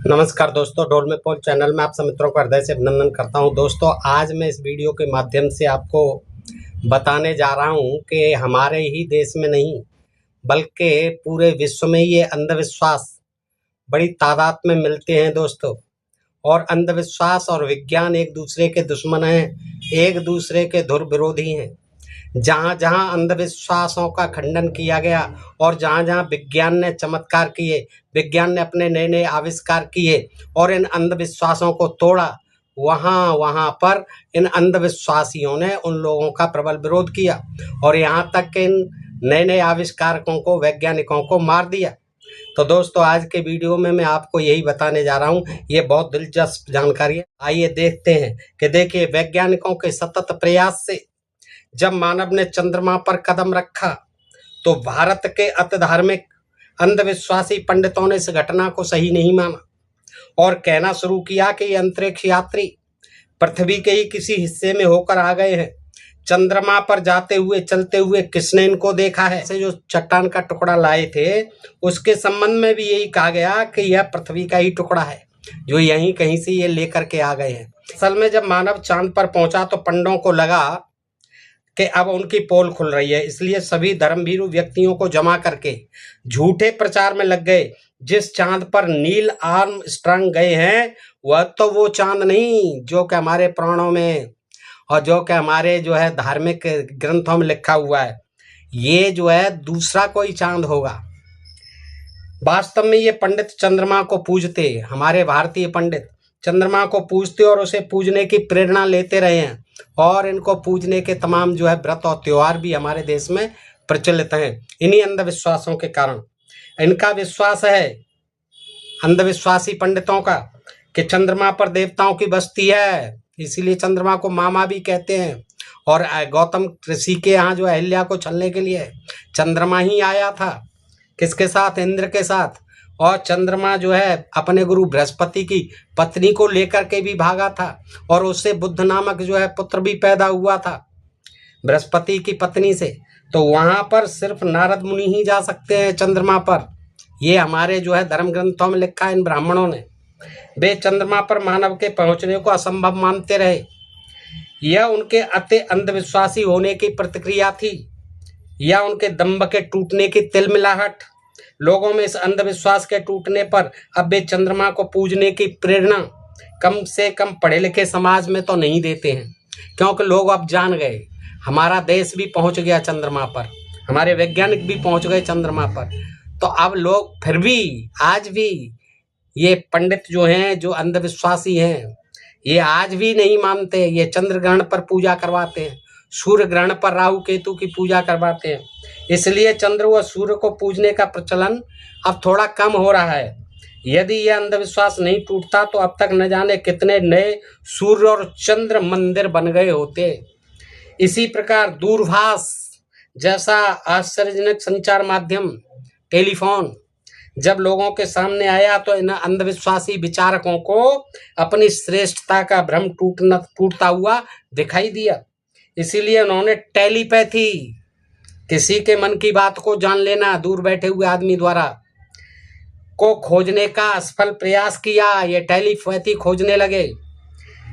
नमस्कार दोस्तों, डोल में पोल चैनल में आप सब मित्रों को हृदय से अभिनंदन करता हूं। दोस्तों, आज मैं इस वीडियो के माध्यम से आपको बताने जा रहा हूं कि हमारे ही देश में नहीं बल्कि पूरे विश्व में ये अंधविश्वास बड़ी तादाद में मिलते हैं दोस्तों। और अंधविश्वास और विज्ञान एक दूसरे के दुश्मन हैं, एक दूसरे के धुर विरोधी हैं। जहाँ जहाँ अंधविश्वासों का खंडन किया गया और जहाँ जहाँ विज्ञान ने चमत्कार किए, विज्ञान ने अपने नए नए आविष्कार किए और इन अंधविश्वासों को तोड़ा, वहाँ वहाँ पर इन अंधविश्वासियों ने उन लोगों का प्रबल विरोध किया और यहाँ तक कि इन नए नए आविष्कारकों को, वैज्ञानिकों को मार दिया। तो दोस्तों, आज के वीडियो में मैं आपको यही बताने जा रहा हूँ। ये बहुत दिलचस्प जानकारी है। आइए देखते हैं कि देखिए, वैज्ञानिकों के सतत प्रयास से जब मानव ने चंद्रमा पर कदम रखा तो भारत के अति धार्मिक अंधविश्वासी पंडितों ने इस घटना को सही नहीं माना और कहना शुरू किया कि ये अंतरिक्ष यात्री पृथ्वी के ही किसी हिस्से में होकर आ गए हैं। चंद्रमा पर जाते हुए, चलते हुए किसने इनको देखा है? से जो चट्टान का टुकड़ा लाए थे उसके संबंध में भी यही कहा गया कि यह पृथ्वी का ही टुकड़ा है जो यहीं कहीं से ये लेकर के आ गए हैं। असल में जब मानव चांद पर पहुंचा तो पंडों को लगा कि अब उनकी पोल खुल रही है, इसलिए सभी धर्मभीरू व्यक्तियों को जमा करके झूठे प्रचार में लग गए। जिस चांद पर नील आर्मस्ट्रांग गए हैं वह तो वो चांद नहीं जो कि हमारे पुराणों में और जो कि हमारे धार्मिक ग्रंथों में लिखा हुआ है। ये दूसरा कोई चांद होगा। वास्तव में ये पंडित चंद्रमा को पूजते, हमारे भारतीय पंडित चंद्रमा को पूजते और उसे पूजने की प्रेरणा लेते रहे हैं और इनको पूजने के तमाम व्रत और त्योहार भी हमारे देश में प्रचलित हैं इन्हीं अंधविश्वासों के कारण। इनका विश्वास है, अंधविश्वासी पंडितों का, कि चंद्रमा पर देवताओं की बस्ती है, इसीलिए चंद्रमा को मामा भी कहते हैं। और गौतम ऋषि के यहाँ अहिल्या को छलने के लिए चंद्रमा ही आया था। किसके साथ? इंद्र के साथ। और चंद्रमा अपने गुरु बृहस्पति की पत्नी को लेकर के भी भागा था और उससे बुद्ध नामक पुत्र भी पैदा हुआ था बृहस्पति की पत्नी से। तो वहां पर सिर्फ नारद मुनि ही जा सकते हैं चंद्रमा पर। ये हमारे धर्म ग्रंथों में लिखा है इन ब्राह्मणों ने। वे चंद्रमा पर मानव के पहुंचने को असंभव मानते रहे। यह उनके अति अंधविश्वासी होने की प्रतिक्रिया थी या उनके दंभ के टूटने की तिलमिलाहट। लोगों में इस अंधविश्वास के टूटने पर अब वे चंद्रमा को पूजने की प्रेरणा कम से कम पढ़े लिखे समाज में तो नहीं देते हैं, क्योंकि लोग अब जान गए। हमारा देश भी पहुंच गया चंद्रमा पर, हमारे वैज्ञानिक भी पहुंच गए चंद्रमा पर। तो अब लोग फिर भी आज भी ये पंडित जो अंधविश्वासी हैं, ये आज भी नहीं मानते। ये चंद्र ग्रहण पर पूजा करवाते हैं, सूर्य ग्रहण पर राहु केतु की पूजा करवाते हैं। इसलिए चंद्र व सूर्य को पूजने का प्रचलन अब थोड़ा कम हो रहा है। यदि यह अंधविश्वास नहीं टूटता तो अब तक न जाने कितने नए सूर्य और चंद्र मंदिर बन गए होते। इसी प्रकार दूरभाष जैसा आश्चर्यजनक संचार माध्यम टेलीफोन जब लोगों के सामने आया तो इन अंधविश्वासी विचारकों को अपनी श्रेष्ठता का भ्रम टूटता हुआ दिखाई दिया। इसीलिए उन्होंने टेलीपैथी, किसी के मन की बात को जान लेना दूर बैठे हुए आदमी द्वारा, को खोजने का असफल प्रयास किया। ये टेलीपैथी खोजने लगे,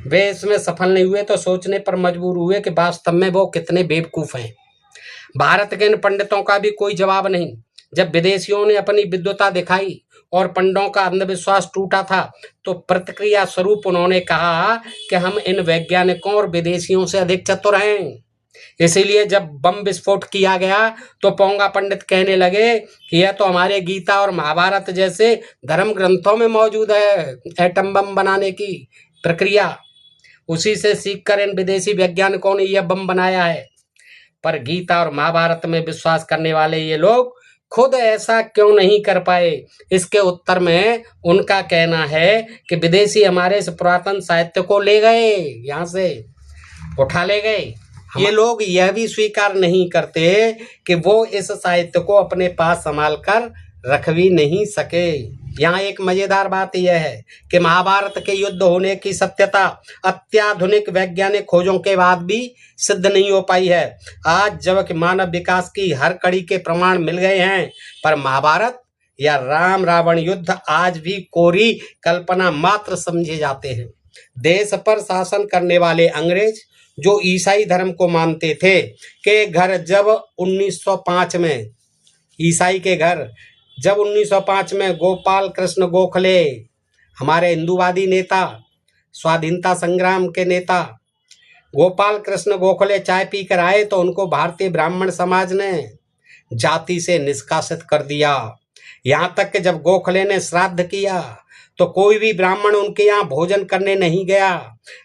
वे इसमें सफल नहीं हुए तो सोचने पर मजबूर हुए कि वास्तव में वो कितने बेवकूफ़ हैं। भारत के इन पंडितों का भी कोई जवाब नहीं। जब विदेशियों ने अपनी विद्वता दिखाई और पंडों का अंधविश्वास टूटा था तो प्रतिक्रिया स्वरूप उन्होंने कहा कि हम इन वैज्ञानिकों और विदेशियों से अधिक चतुर हैं। इसीलिए जब बम विस्फोट किया गया तो पोंगा पंडित कहने लगे कि यह तो हमारे गीता और महाभारत जैसे धर्म ग्रंथों में मौजूद है, एटम बम बनाने की प्रक्रिया। उसी से सीखकर इन विदेशी वैज्ञानिकों ने यह बम बनाया है। पर गीता और महाभारत में विश्वास करने वाले ये लोग खुद ऐसा क्यों नहीं कर पाए? इसके उत्तर में उनका कहना है कि विदेशी हमारे इस पुरातन साहित्य को ले गए, यहाँ से उठा ले गए। ये लोग यह भी स्वीकार नहीं करते कि वो इस साहित्य को अपने पास संभाल कर रख भी नहीं सके। यहाँ एक मजेदार बात यह है कि महाभारत के युद्ध होने की सत्यता अत्याधुनिक वैज्ञानिक खोजों के बाद भी सिद्ध नहीं हो पाई है। आज जबकि मानव विकास की हर कड़ी के प्रमाण मिल गए हैं, पर महाभारत या राम रावण युद्ध आज भी कोरी कल्पना मात्र समझे जाते हैं। देश पर शासन करने वाले अंग्रेज जो ईसाई धर्म को मानते थे के घर जब 1905 में ईसाई के घर जब 1905 में गोपाल कृष्ण गोखले हमारे हिंदूवादी नेता, स्वाधीनता संग्राम के नेता गोपाल कृष्ण गोखले चाय पीकर आए तो उनको भारतीय ब्राह्मण समाज ने जाति से निष्कासित कर दिया। यहाँ तक कि जब गोखले ने श्राद्ध किया तो कोई भी ब्राह्मण उनके यहाँ भोजन करने नहीं गया।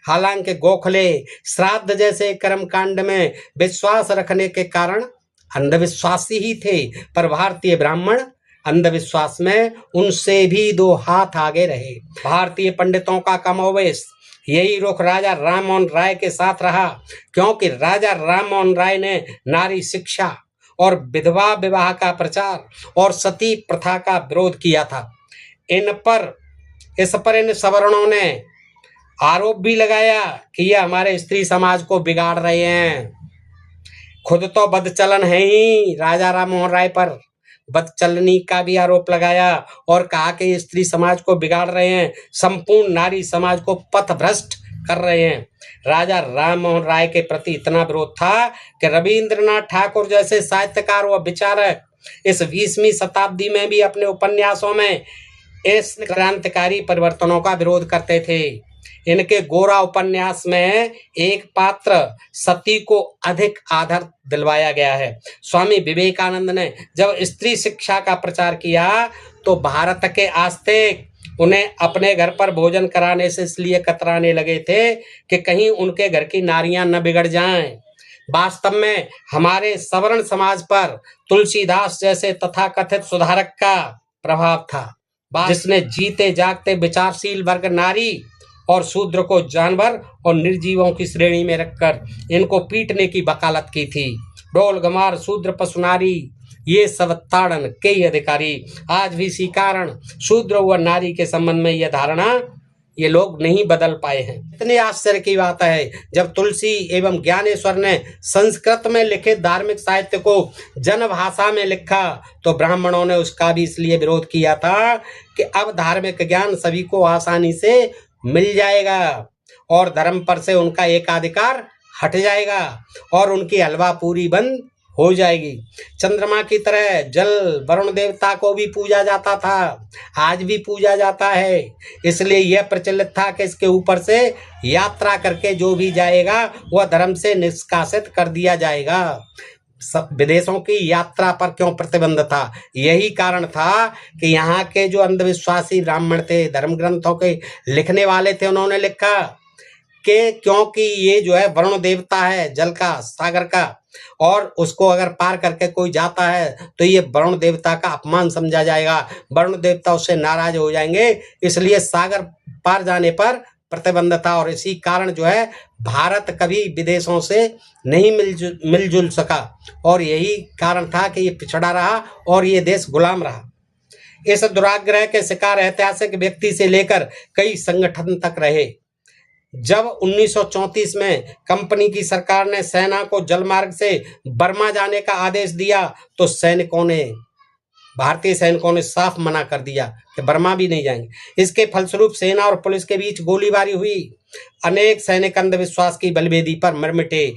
हालांकि गोखले श्राद्ध जैसे कर्मकांड में विश्वास रखने के कारण अंधविश्वासी ही थे, पर भारतीय ब्राह्मण अंधविश्वास में उनसे भी 2 हाथ आगे रहे। भारतीय पंडितों का कमोवेश यही रुख राजा राममोहन राय के साथ रहा, क्योंकि राजा राममोहन राय ने नारी शिक्षा और विधवा विवाह का प्रचार और सती प्रथा का विरोध किया था। इस पर इन सवर्णों ने आरोप भी लगाया कि यह हमारे स्त्री समाज को बिगाड़ रहे हैं। खुद तो बदचलन है ही, राजा राममोहन राय पर बदचलनी का भी आरोप लगाया और कहा कि स्त्री समाज को बिगाड़ रहे हैं, संपूर्ण नारी समाज को पथभ्रष्ट कर रहे हैं। राजा राममोहन राय के प्रति इतना विरोध था कि रविंद्रनाथ ठाकुर जैसे साहित्यकार व विचारक इस 20वीं शताब्दी में भी अपने उपन्यासों में इस क्रांतिकारी परिवर्तनों का विरोध करते थे। इनके गोरा उपन्यास में एक पात्र सती को अधिक आदर दिलवाया गया है। स्वामी विवेकानंद ने जब स्त्री शिक्षा का प्रचार किया तो भारत के आस्तिक उन्हें अपने घर पर भोजन कराने से इसलिए कतराने लगे थे कि कहीं उनके घर की नारियां न बिगड़ जाएं। वास्तव में हमारे सवर्ण समाज पर तुलसीदास जैसे तथाकथित सुधारक का प्रभाव था, जिसने जीते जागते विचारशील वर्ग नारी और शूद्र को जानवर और निर्जीवों की श्रेणी में रखकर इनको पीटने की वकालत की थी। डोल गमार शूद्र पशु नारी ये सब ताड़न कई अधिकारी आज भी इसी कारण शूद्र व नारी के संबंध में यह धारणा ये लोग नहीं बदल पाए हैं। इतने आश्चर्य की बात है, जब तुलसी एवं ज्ञानेश्वर ने संस्कृत में लिखे धार्मिक साहित्य को जनभाषा में लिखा तो ब्राह्मणों ने उसका भी इसलिए विरोध किया था कि अब धार्मिक ज्ञान सभी को आसानी से मिल जाएगा और धर्म पर से उनका एकाधिकार हट जाएगा और उनकी हलवा पूरी बंद हो जाएगी। चंद्रमा की तरह जल वरुण देवता को भी पूजा जाता था, आज भी पूजा जाता है। इसलिए यह प्रचलित था कि इसके ऊपर से यात्रा करके जो भी जाएगा वह धर्म से निष्कासित कर दिया जाएगा। विदेशों की यात्रा पर क्यों प्रतिबंध था? यही कारण था कि यहाँ के जो अंधविश्वासी ब्राह्मण थे, धर्म ग्रंथों के लिखने वाले थे, उन्होंने लिखा कि क्योंकि ये जो है वरुण देवता है, जल का, सागर का, और उसको अगर पार करके कोई जाता है तो ये वरुण देवता का अपमान समझा जाएगा, वरुण देवता उससे नाराज हो जाएंगे, इसलिए सागर पार जाने पर प्रतिबंध था। और इसी कारण जो है भारत कभी विदेशों से नहीं मिलजुल सका और यही कारण था कि ये पिछड़ा रहा और ये देश गुलाम रहा। इस दुराग्रह के शिकार ऐतिहासिक व्यक्ति से लेकर कई संगठन तक रहे। जब 1934 में कंपनी की सरकार ने सेना को जलमार्ग से बर्मा जाने का आदेश दिया तो भारतीय सैनिकों ने साफ मना कर दिया कि बर्मा भी नहीं जाएंगे। इसके फलस्वरूप सेना और पुलिस के बीच गोलीबारी हुई। अनेक सैनिक अंधविश्वास की बलवेदी पर मर मिटे।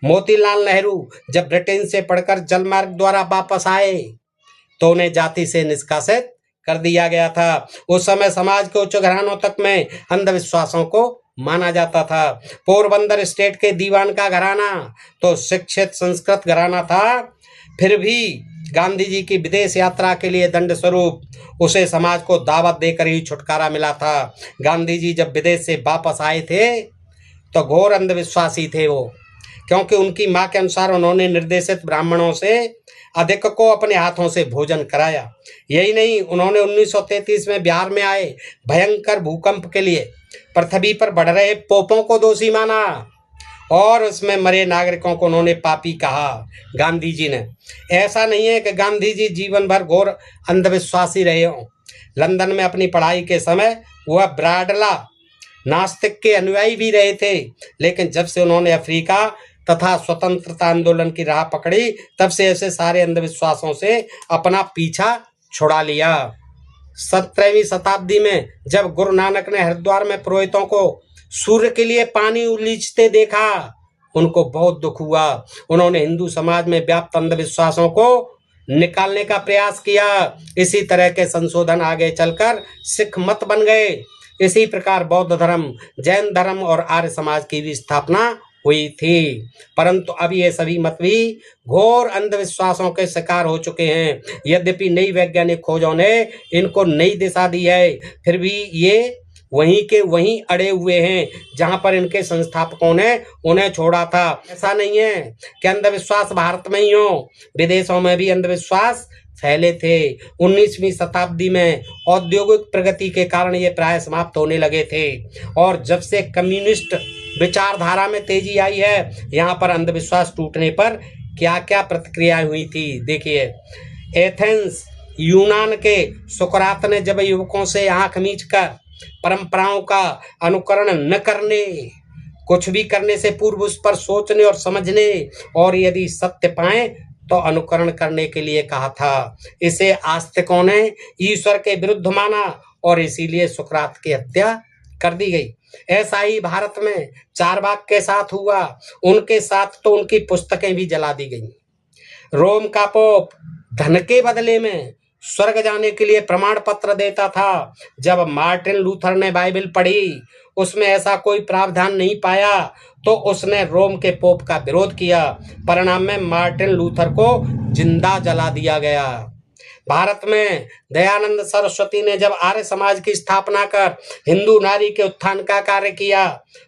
मोतीलाल नेहरू जब ब्रिटेन से पढ़कर जलमार्ग द्वारा वापस आए तो उन्हें जाति से निष्कासित कर दिया गया था। उस समय समाज के उच्च घरानों तक में अंधविश्वासों को माना जाता था। पोरबंदर स्टेट के दीवान का घराना तो शिक्षित संस्कृत घराना था, फिर भी गांधी जी की विदेश यात्रा के लिए दंड स्वरूप उसे समाज को दावत देकर ही छुटकारा मिला था। गांधी जी जब विदेश से वापस आए थे तो घोर अंधविश्वासी थे वो, क्योंकि उनकी मां के अनुसार उन्होंने निर्देशित ब्राह्मणों से अधिक को अपने हाथों से भोजन कराया। यही नहीं, उन्होंने 1933 में बिहार में आए भयंकर भूकंप के लिए पृथ्वी पर बढ़ रहे पोपों को दोषी माना और उसमें मरे नागरिकों को उन्होंने पापी कहा गांधी जी ने। ऐसा नहीं है कि गांधी जी जीवन भर घोर अंधविश्वासी रहे हों। लंदन में अपनी पढ़ाई के समय वह ब्राडला नास्तिक के अनुयायी भी रहे थे, लेकिन जब से उन्होंने अफ्रीका तथा स्वतंत्रता आंदोलन की राह पकड़ी तब से ऐसे सारे अंधविश्वासों से अपना पीछा छुड़ा लिया। 17वीं शताब्दी में जब गुरु नानक ने हरिद्वार में पुरोहितों को सूर्य के लिए पानी उलीचते देखा, उनको बहुत दुख हुआ। उन्होंने हिंदू समाज में व्याप्त अंधविश्वासों को निकालने का प्रयास किया। इसी तरह के संशोधन आगे चलकर सिख मत बन गए। इसी प्रकार बौद्ध धर्म, जैन धर्म और आर्य समाज की भी स्थापना हुई थी। परंतु अब ये सभी मत भी घोर अंधविश्वासों के शिकार हो चुके हैं। यद्यपि नई वैज्ञानिक खोजों ने इनको नई दिशा दी है, फिर भी ये वहीं के वहीं अड़े हुए हैं जहां पर इनके संस्थापकों ने उन्हें छोड़ा था। ऐसा नहीं है कि अंधविश्वास भारत में ही हो, विदेशों में भी अंधविश्वास फैले थे। 19वीं शताब्दी में औद्योगिक प्रगति के कारण ये प्राय समाप्त होने लगे थे, और जब से कम्युनिस्ट विचारधारा में तेजी आई है, यहाँ पर अंधविश्वास टूटने पर क्या क्या प्रतिक्रिया हुई थी देखिए। एथेंस यूनान के सुकरात ने जब युवकों से आंख मीचकर परंपराओं का अनुकरण न करने, कुछ भी करने से पूर्व उस पर सोचने और समझने और यदि सत्य पाएं तो अनुकरण करने के लिए कहा था। इसे आस्तिकों ने ईश्वर के विरुद्ध माना और इसीलिए सुकरात की हत्या कर दी गई। ऐसा ही भारत में चारवाक के साथ हुआ। उनके साथ तो उनकी पुस्तकें भी जला दी गई। रोम का पोप धन के बदले में स्वर्ग जाने के लिए प्रमाण पत्र देता था। जब मार्टिन लूथर ने बाइबल पढ़ी, उसमें ऐसा कोई प्रावधान नहीं पाया तो उसने रोम के पोप का विरोध किया। परिणाम में मार्टिन लूथर को जिंदा जला दिया गया। भारत में दयानंद सरस्वती ने जब आर्य समाज की स्थापना कर हिंदू नारी के उत्थान का कार्य किया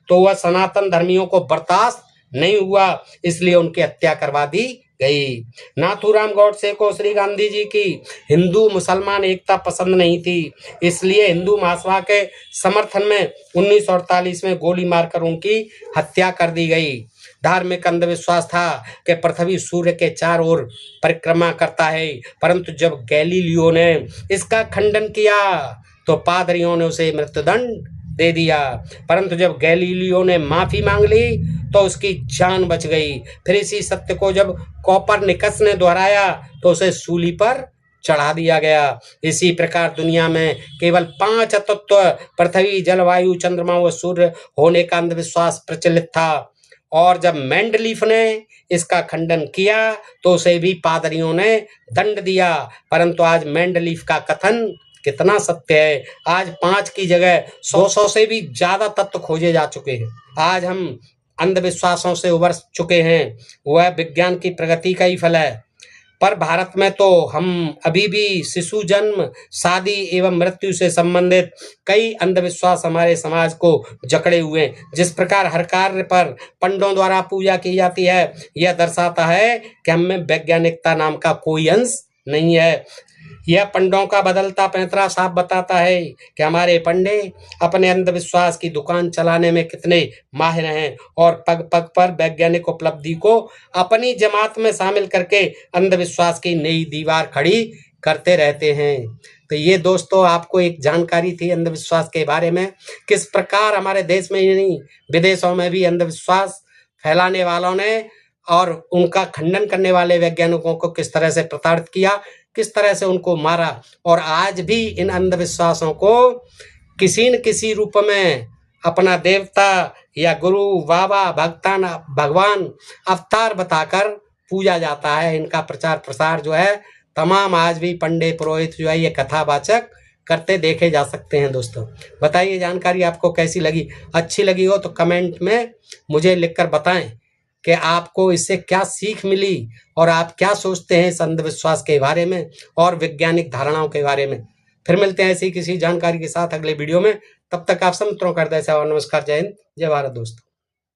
तो वह सनातन धर्मियों को बर्दाश्त नहीं हुआ, इसलिए उनकी हत्या करवा दी गई। नाथूराम गौडसे को श्री गांधी जी की हिंदू मुसलमान एकता पसंद नहीं थी, इसलिए हिंदू महासभा के समर्थन में 1948 में गोली मारकर उनकी हत्या कर दी गई। धार्मिक अंधविश्वास था कि पृथ्वी सूर्य के चारों ओर परिक्रमा करता है, परंतु जब गैलीलियो ने इसका खंडन किया तो पादरियों ने उसे मृत्युदंड दे दिया। परंतु जब गैलीलियो ने माफी मांग ली तो उसकी जान बच गई। फिर इसी सत्य को जब कोपरनिकस ने दोहराया तो उसे सूली पर चढ़ा दिया गया। इसी प्रकार दुनिया में केवल 5 तत्व पृथ्वी, जलवायु, चंद्रमा व सूर्य होने का अंधविश्वास प्रचलित था, और जब मेंडलीफ ने इसका खंडन किया तो उसे भी पादरियों ने दंड दिया। परंतु आज मेंडलीफ का कथन कितना सत्य है। आज 5 की जगह 100 से भी ज्यादा तत्व खोजे जा चुके हैं। आज हम अंधविश्वासों से उबर चुके हैं, वह विज्ञान की प्रगति का ही फल है। पर भारत में तो हम अभी भी शिशु जन्म, शादी एवं मृत्यु से संबंधित कई अंधविश्वास हमारे समाज को जकड़े हुए हैं। जिस प्रकार हर कार्य पर पंडों द्वारा पूजा की जाती है, यह दर्शाता है कि हम में वैज्ञानिकता नाम का कोई अंश नहीं है। यह पंडों का बदलता पैंतरा साफ बताता है कि हमारे पंडे अपने अंधविश्वास की दुकान चलाने में कितने माहिर हैं और पग पग पर वैज्ञानिक उपलब्धि को अपनी जमात में शामिल करके अंधविश्वास की नई दीवार खड़ी करते रहते हैं। तो ये दोस्तों आपको एक जानकारी थी अंधविश्वास के बारे में, किस प्रकार हमारे देश में ही नहीं विदेशों में भी अंधविश्वास फैलाने वालों ने और उनका खंडन करने वाले वैज्ञानिकों को किस तरह से प्रताड़ित किया, किस तरह से उनको मारा। और आज भी इन अंधविश्वासों को किसी न किसी रूप में अपना देवता या गुरु, बाबा, भगवान अवतार बताकर पूजा जाता है। इनका प्रचार प्रसार जो है तमाम आज भी पंडित पुरोहित जो है ये कथावाचक करते देखे जा सकते हैं। दोस्तों बताइए जानकारी आपको कैसी लगी। अच्छी लगी हो तो कमेंट में मुझे लिखकर बताएं कि आपको इससे क्या सीख मिली और आप क्या सोचते हैं इस अंधविश्वास के बारे में और वैज्ञानिक धारणाओं के बारे में। फिर मिलते हैं ऐसी किसी जानकारी के साथ अगले वीडियो में। तब तक आप सब मित्रों का हृदय से नमस्कार। जय हिंद, जय भारत दोस्तों।